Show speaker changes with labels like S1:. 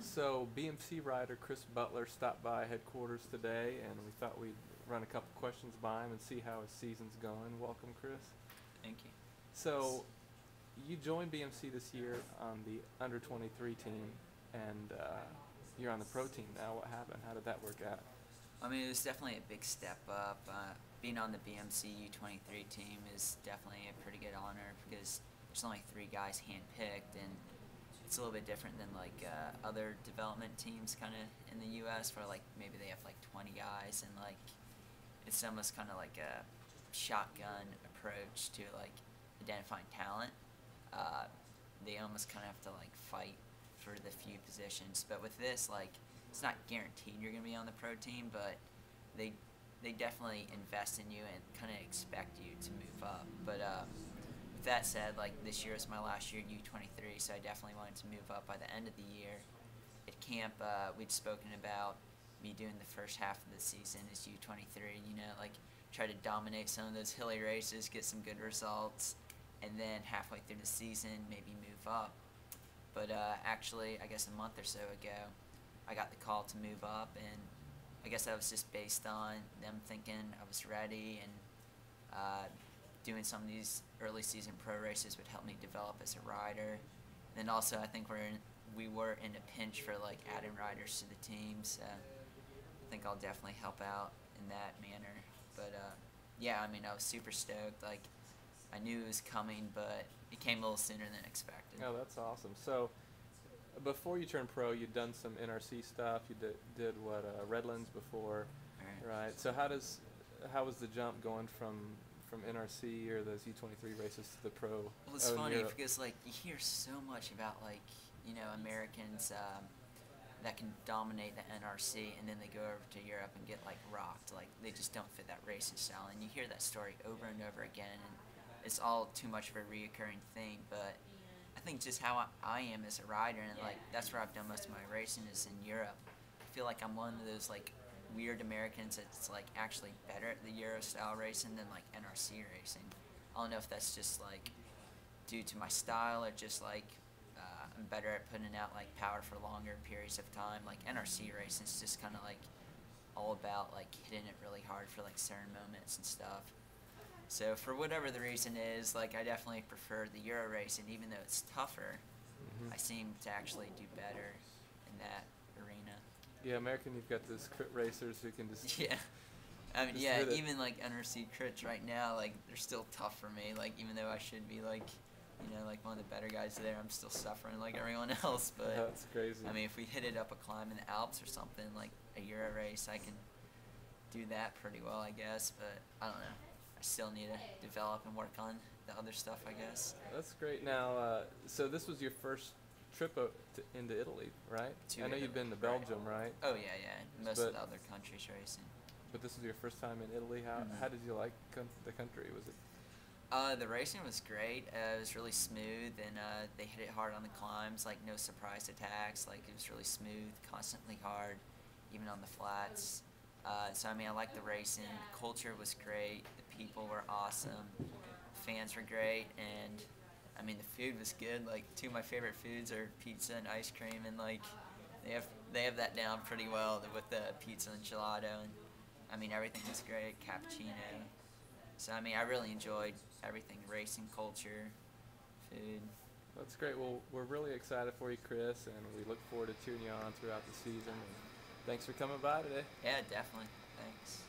S1: So BMC rider Chris Butler stopped by headquarters today, and we thought we'd run a couple questions by him and see how his season's going. Welcome, Chris.
S2: Thank you.
S1: So you joined BMC this year on the under 23 team, and you're on the pro team now. What happened? How did that work out?
S2: I mean, it was definitely a big step up. Being on the BMC U23 team is definitely a pretty good honor because there's only 3 guys handpicked, and it's a little bit different than like other development teams kind of in the U.S. where like maybe they have like 20 guys, and like it's almost kind of like a shotgun approach to like identifying talent. They almost kind of have to like fight for the few positions, but with this, like, it's not guaranteed you're going to be on the pro team, but they definitely invest in you and kind of expect you to move up. But with that said, like, this year is my last year at U23, so I definitely wanted to move up by the end of the year. At camp, we'd spoken about me doing the first half of the season as U23, you know, like try to dominate some of those hilly races, get some good results, and then halfway through the season maybe move up. But actually, I guess a month or so ago, I got the call to move up, and I guess that was just based on them thinking I was ready, and doing some of these early season pro races would help me develop as a rider. And then also, I think we were in a pinch for like adding riders to the team, so I think I'll definitely help out in that manner. But yeah, I mean, I was super stoked. Like, I knew it was coming, but it came a little sooner than expected.
S1: Oh, that's awesome. So before you turned pro, you'd done some NRC stuff. You did what, Redlands before, right? So how was the jump going from NRC or those U23 races to the pro?
S2: Well, it's funny because like you hear so much about like, you know, Americans that can dominate the NRC, and then they go over to Europe and get like rocked. Like, they just don't fit that racing style, and you hear that story over and over again, and it's all too much of a reoccurring thing. But I think just how I am as a rider, and like that's where I've done most of my racing is in Europe. I feel like I'm one of those like weird Americans that's like actually better at the Euro style racing than like NRC racing. I don't know if that's just like due to my style or just like I'm better at putting out like power for longer periods of time. Like NRC racing is just kind of like all about like hitting it really hard for like certain moments and stuff. So for whatever the reason is, like I definitely prefer the Euro racing, even though it's tougher. I seem to actually do better in that arena.
S1: Yeah, American, you've got those crit racers who can just
S2: Yeah. I mean,
S1: just
S2: yeah,
S1: hit it.
S2: even like NRC crits right now, like they're still tough for me. Like, even though I should be like, you know, like one of the better guys there, I'm still suffering like everyone else. But
S1: That's crazy.
S2: I mean, if we hit it up a climb in the Alps or something, like a Euro race, I can do that pretty well, I guess. But I don't know. I still need to develop and work on the other stuff, I guess.
S1: That's great. Now, so this was your first trip into Italy, right?
S2: To
S1: I know you've been to Belgium, right?
S2: Oh yeah, yeah. Most
S1: But-
S2: of the other countries racing.
S1: But this was your first time in Italy. How did you like the country? Was it?
S2: The racing was great. It was really smooth, and they hit it hard on the climbs. Like, no surprise attacks. Like, it was really smooth, constantly hard, even on the flats. So I mean, I liked the racing. The culture was great. The people were awesome. Fans were great, and I mean, the food was good. Like, 2 of my favorite foods are pizza and ice cream, and like they have that down pretty well with the pizza and gelato. And I mean, everything was great. Cappuccino. So I mean, I really enjoyed everything: racing, culture, food.
S1: That's great. Well, we're really excited for you, Chris, and we look forward to cheering you on throughout the season. Thanks for coming by today.
S2: Yeah, definitely. Thanks.